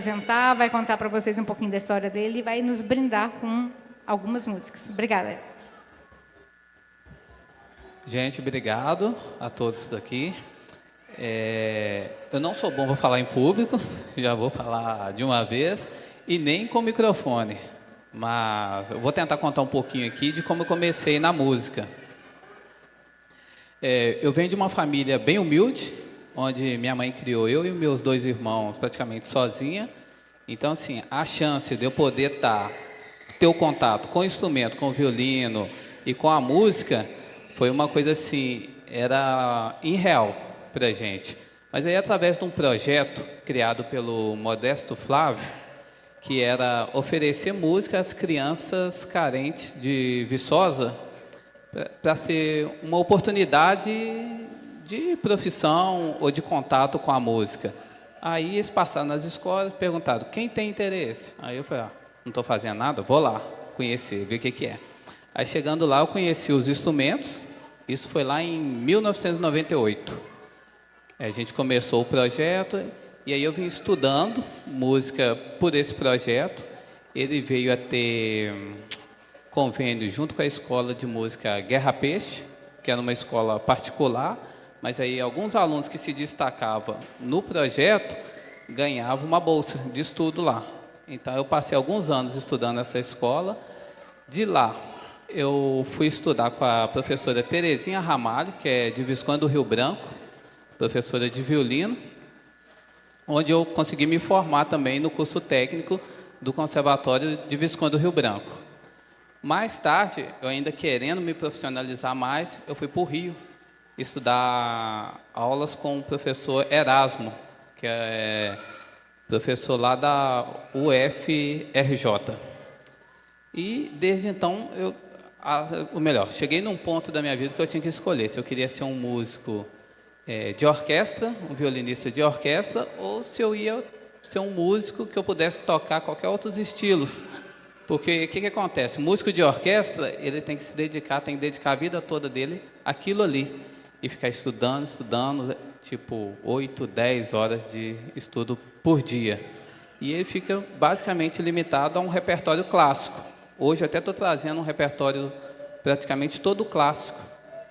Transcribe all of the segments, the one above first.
Apresentar, vai contar para vocês um pouquinho da história dele e vai nos brindar com algumas músicas. Obrigada. Gente, obrigado a todos aqui. Eu não sou bom para falar em público, já vou falar de uma vez, e nem com microfone, mas eu vou tentar contar um pouquinho aqui de como eu comecei na música. Eu venho de uma família bem humilde, onde minha mãe criou eu e meus 2 irmãos praticamente sozinha. Então, assim, a chance de eu poder ter o contato com o instrumento, com o violino e com a música, foi uma coisa assim, era irreal para a gente. Mas aí, através de um projeto criado pelo Modesto Flávio, que era oferecer música às crianças carentes de Viçosa, para ser uma oportunidade de profissão ou de contato com a música. Aí eles passaram nas escolas, perguntaram, quem tem interesse? Aí eu falei, não estou fazendo nada, vou lá conhecer, ver o que é. Aí chegando lá eu conheci os instrumentos, isso foi lá em 1998. A gente começou o projeto e aí eu vim estudando música por esse projeto. Ele veio a ter convênio junto com a escola de música Guerra Peixe, que era uma escola particular, mas aí alguns alunos que se destacavam no projeto ganhavam uma bolsa de estudo lá. Então eu passei alguns anos estudando nessa escola. De lá eu fui estudar com a professora Terezinha Ramalho, que é de Visconde do Rio Branco, professora de violino, onde eu consegui me formar também no curso técnico do Conservatório de Visconde do Rio Branco. Mais tarde, eu ainda querendo me profissionalizar mais, eu fui para o Rio estudar aulas com o professor Erasmo, que é professor lá da UFRJ. E desde então, cheguei num ponto da minha vida que eu tinha que escolher se eu queria ser um músico de orquestra, um violinista de orquestra, ou se eu ia ser um músico que eu pudesse tocar qualquer outros estilos. Porque o que acontece? O músico de orquestra, ele tem que se dedicar, tem que dedicar a vida toda dele àquilo ali. E ficar estudando, tipo 8, 10 horas de estudo por dia. E ele fica basicamente limitado a um repertório clássico. Hoje eu até estou trazendo um repertório praticamente todo clássico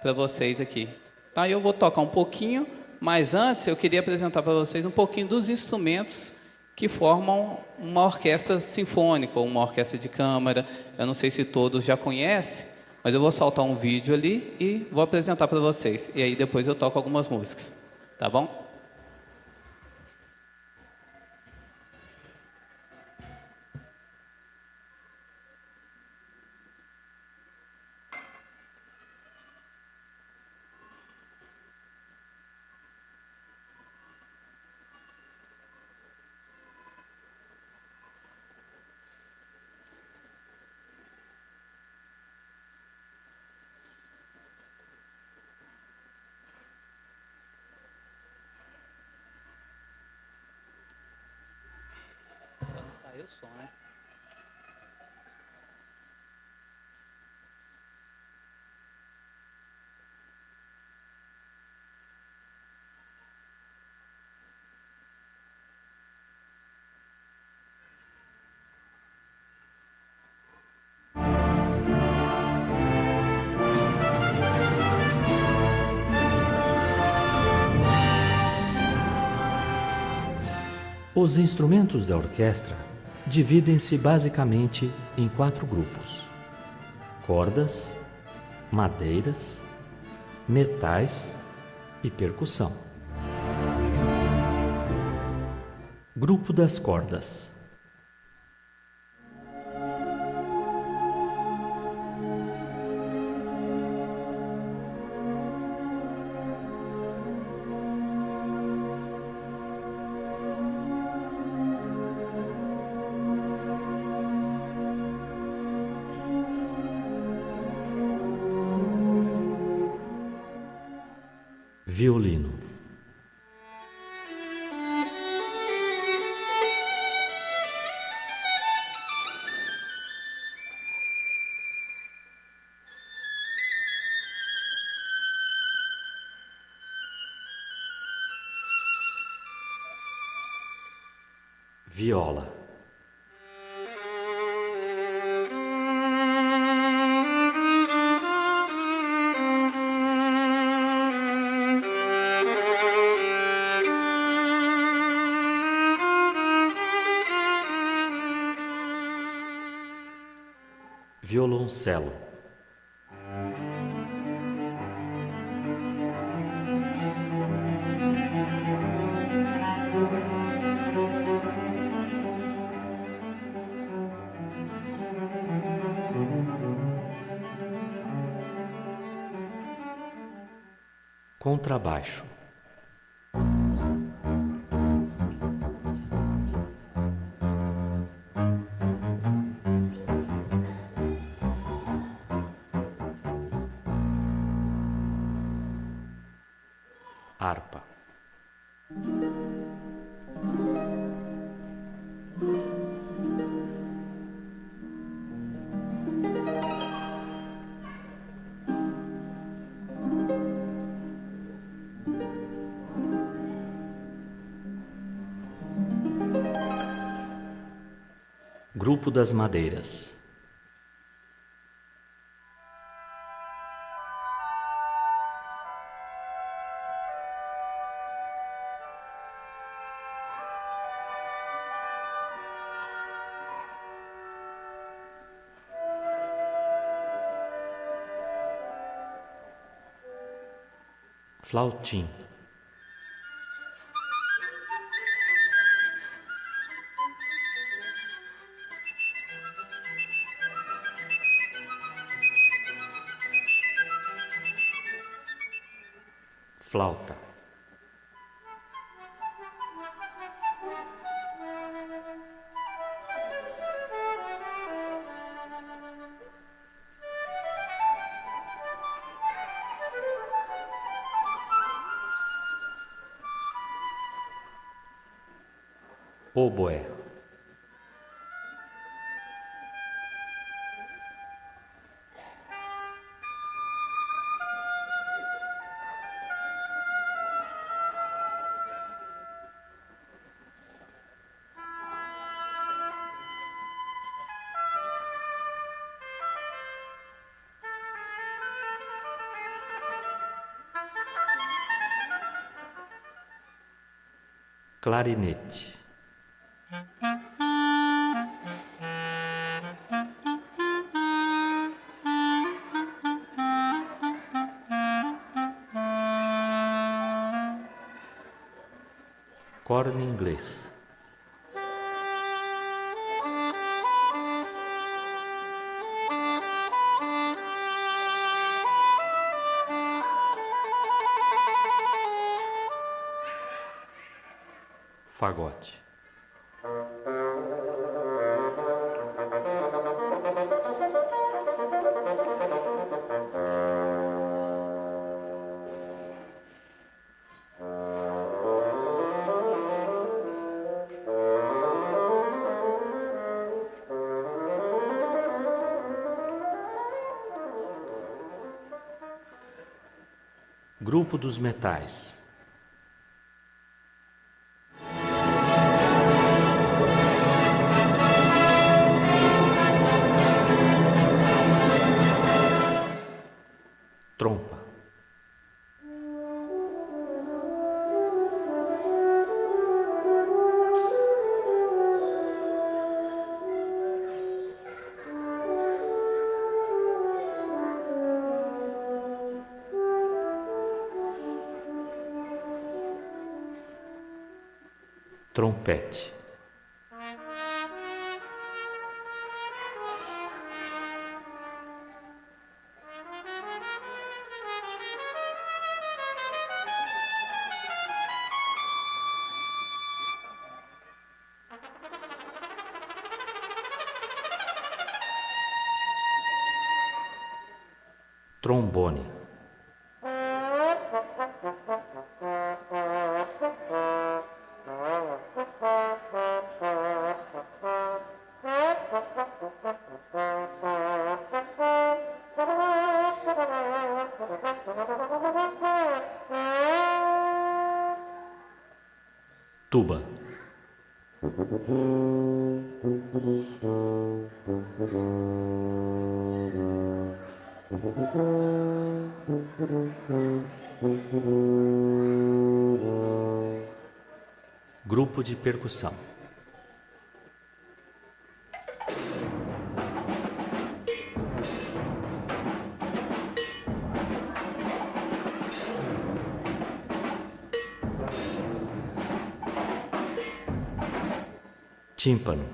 para vocês aqui. Então eu vou tocar um pouquinho, mas antes eu queria apresentar para vocês um pouquinho dos instrumentos que formam uma orquestra sinfônica ou uma orquestra de câmara. Eu não sei se todos já conhecem, mas eu vou soltar um vídeo ali e vou apresentar para vocês. E aí depois eu toco algumas músicas, tá bom? Só não saiu o som, né? Os instrumentos da orquestra dividem-se basicamente em 4 grupos: cordas, madeiras, metais e percussão. Grupo das cordas. Violino. viola, violoncelo, contrabaixo, harpa, grupo das madeiras, flautim, flauta, oboé, clarinete, corno inglês, fagote, grupo dos metais, trompa, trompete, trombone, tuba, Grupo de percussão. Tímpano.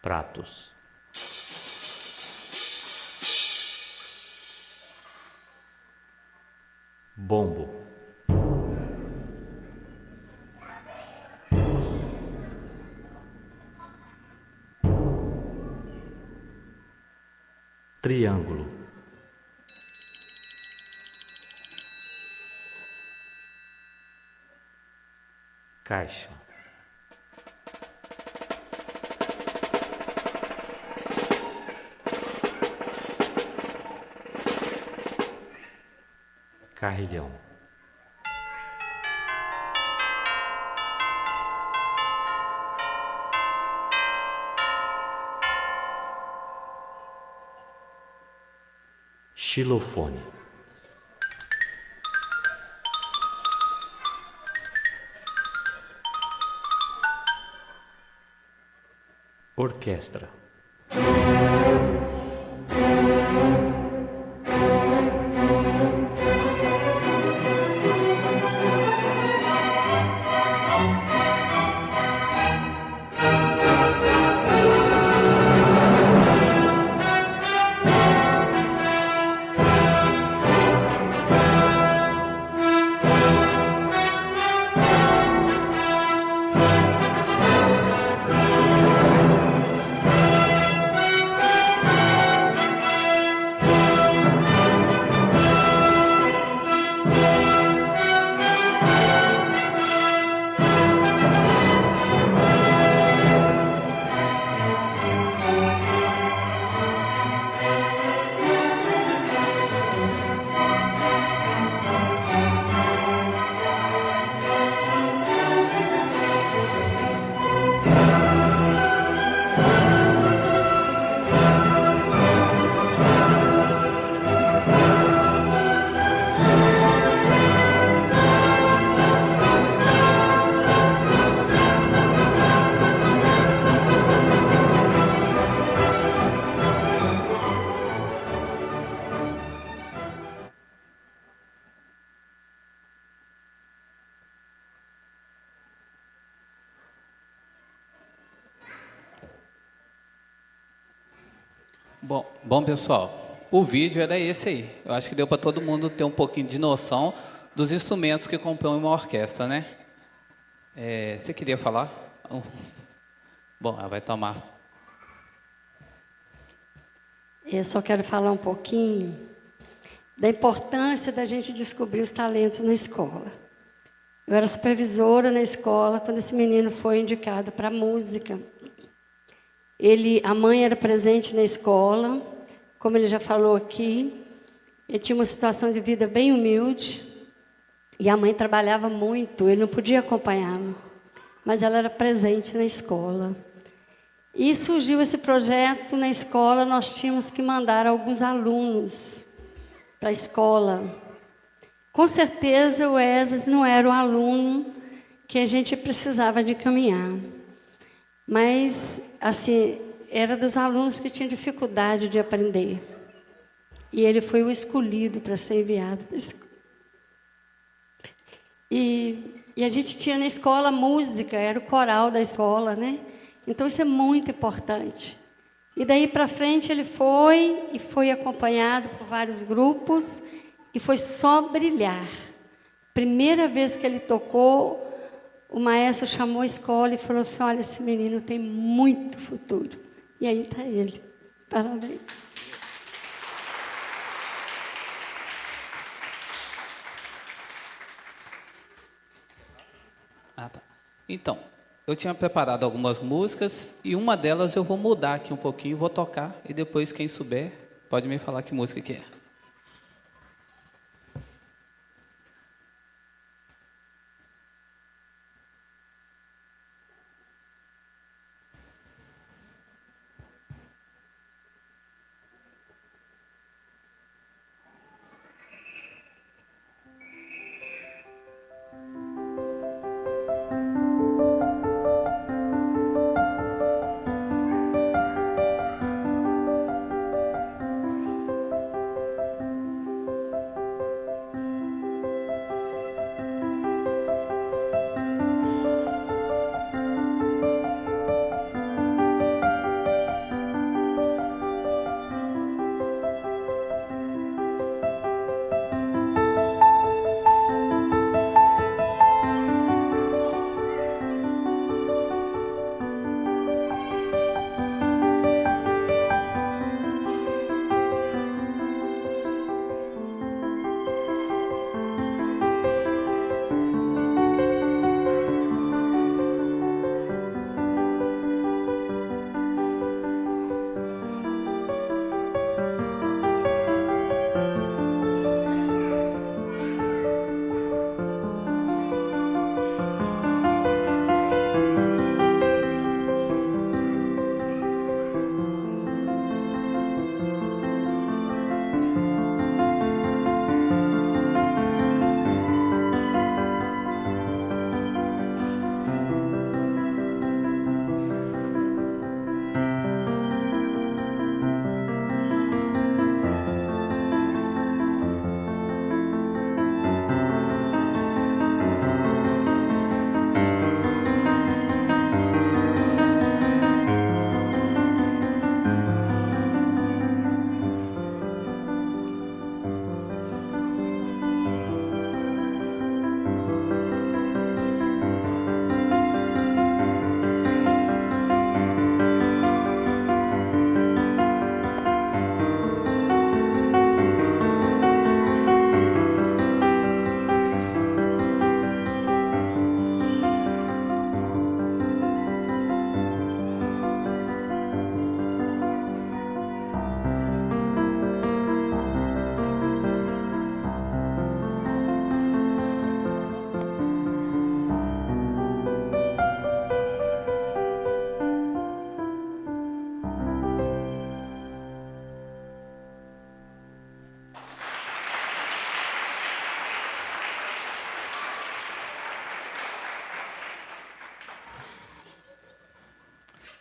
Pratos. Bombo. Triângulo. Caixa. Carrilhão. Xilofone. Orquestra. Bom, pessoal, o vídeo era esse aí. Eu acho que deu para todo mundo ter um pouquinho de noção dos instrumentos que compõem uma orquestra, né? Você queria falar? Bom, ela vai tomar. Eu só quero falar um pouquinho da importância da gente descobrir os talentos na escola. Eu era supervisora na escola quando esse menino foi indicado para música. A mãe era presente na escola, como ele já falou aqui. Ele tinha uma situação de vida bem humilde e a mãe trabalhava muito, ele não podia acompanhá-lo, mas ela era presente na escola. E surgiu esse projeto na escola, nós tínhamos que mandar alguns alunos para a escola. Com certeza o Wesley não era o aluno que a gente precisava de caminhar. Mas, assim, era dos alunos que tinham dificuldade de aprender. E ele foi o escolhido para ser enviado para a escola. E a gente tinha na escola música, era o coral da escola, né? Então, isso é muito importante. E daí para frente ele foi acompanhado por vários grupos e foi só brilhar. Primeira vez que ele tocou, o maestro chamou a escola e falou assim: olha, esse menino tem muito futuro. E aí está ele. Parabéns. Tá. Então, Eu tinha preparado algumas músicas e uma delas eu vou mudar aqui um pouquinho, vou tocar e depois quem souber pode me falar que música que é.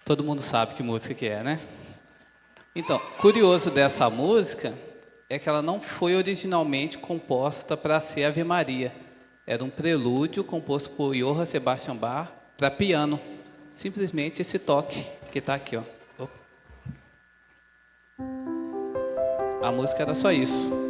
Todo mundo sabe que música que é, né? Então, curioso dessa música é que ela não foi originalmente composta para ser Ave Maria. Era um prelúdio composto por Johann Sebastian Bach para piano. Simplesmente esse toque que está aqui, ó. A música era só isso.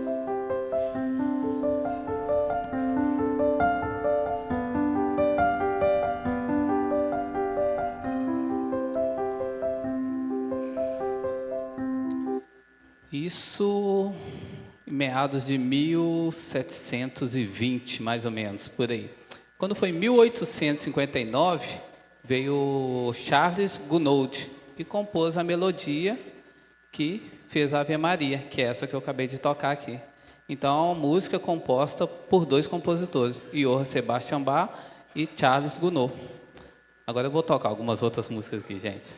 Isso em meados de 1720, mais ou menos, por aí. Quando foi em 1859, veio Charles Gounod e compôs a melodia que fez a Ave Maria, que é essa que eu acabei de tocar aqui. Então, é uma música composta por dois compositores, Johann Sebastian Bach e Charles Gounod. Agora eu vou tocar algumas outras músicas aqui, gente.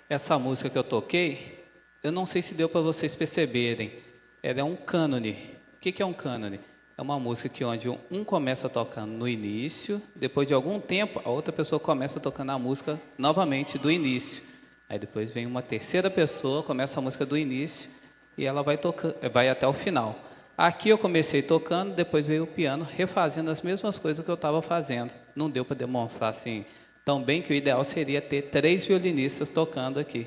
Essa música que eu toquei, eu não sei se deu para vocês perceberem, ela é um cânone. O que é um cânone? É uma música que onde um começa tocando no início, depois de algum tempo, a outra pessoa começa tocando a música novamente do início. Aí depois vem uma terceira pessoa, começa a música do início e ela vai até o final. Aqui eu comecei tocando, depois veio o piano refazendo as mesmas coisas que eu estava fazendo. Não deu para demonstrar assim tão bem, que o ideal seria ter 3 violinistas tocando aqui.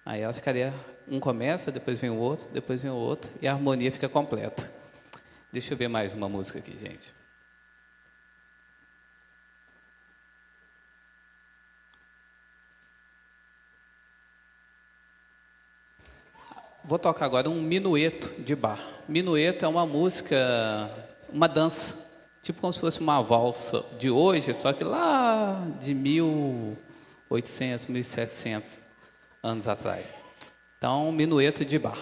Aí ela ficaria, um começa, depois vem o outro, depois vem o outro, e a harmonia fica completa. Deixa eu ver mais uma música aqui, gente. Vou tocar agora um minueto de Bach. Minueto é uma música, uma dança, tipo como se fosse uma valsa de hoje, só que lá de 1800, 1700 anos atrás. Então, minueto de Bach.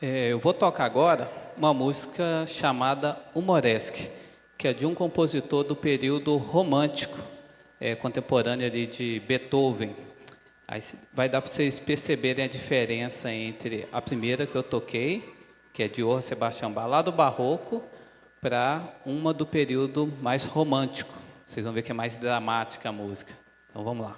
Eu vou tocar agora uma música chamada Humoresque, que é de um compositor do período romântico, contemporâneo ali de Beethoven. Aí vai dar para vocês perceberem a diferença entre a primeira que eu toquei, que é de Johann Sebastian Bach, lá do Barroco, para uma do período mais romântico. Vocês vão ver que é mais dramática a música. Então vamos lá.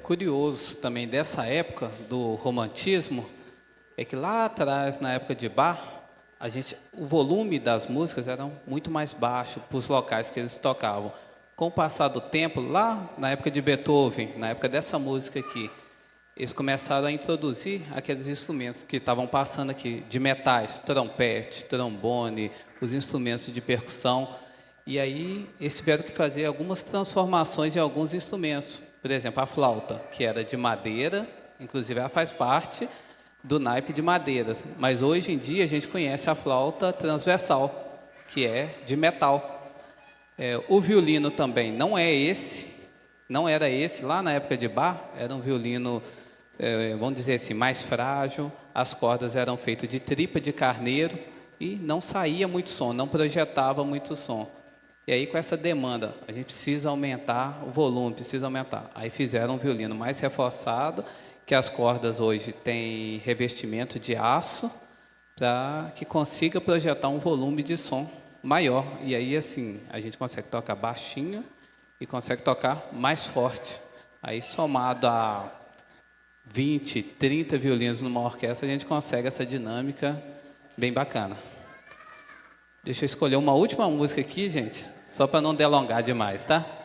Curioso também dessa época do romantismo é que lá atrás, na época de Bach, o volume das músicas era muito mais baixo para os locais que eles tocavam. Com o passar do tempo, lá na época de Beethoven, na época dessa música aqui, eles começaram a introduzir aqueles instrumentos que estavam passando aqui, de metais, trompete, trombone, os instrumentos de percussão. E aí eles tiveram que fazer algumas transformações em alguns instrumentos. Por exemplo, a flauta, que era de madeira, inclusive ela faz parte do naipe de madeira. Mas hoje em dia a gente conhece a flauta transversal, que é de metal. O violino também não era esse, lá na época de Bach, era um violino, vamos dizer assim, mais frágil, as cordas eram feitas de tripa de carneiro e não saía muito som, não projetava muito som. E aí, com essa demanda, a gente precisa aumentar o volume, precisa aumentar. Aí fizeram um violino mais reforçado, que as cordas hoje têm revestimento de aço, para que consiga projetar um volume de som maior. E aí, assim, a gente consegue tocar baixinho e consegue tocar mais forte. Aí, somado a 20, 30 violinos numa orquestra, a gente consegue essa dinâmica bem bacana. Deixa eu escolher uma última música aqui, gente, só para não delongar demais, tá?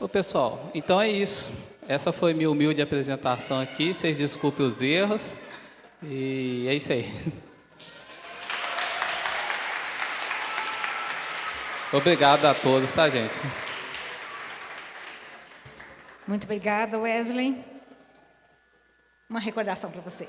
Ô, pessoal, então é isso. Essa foi minha humilde apresentação aqui. Vocês desculpem os erros. E é isso aí. Obrigado a todos, tá, gente? Muito obrigada, Wesley. Uma recordação para você.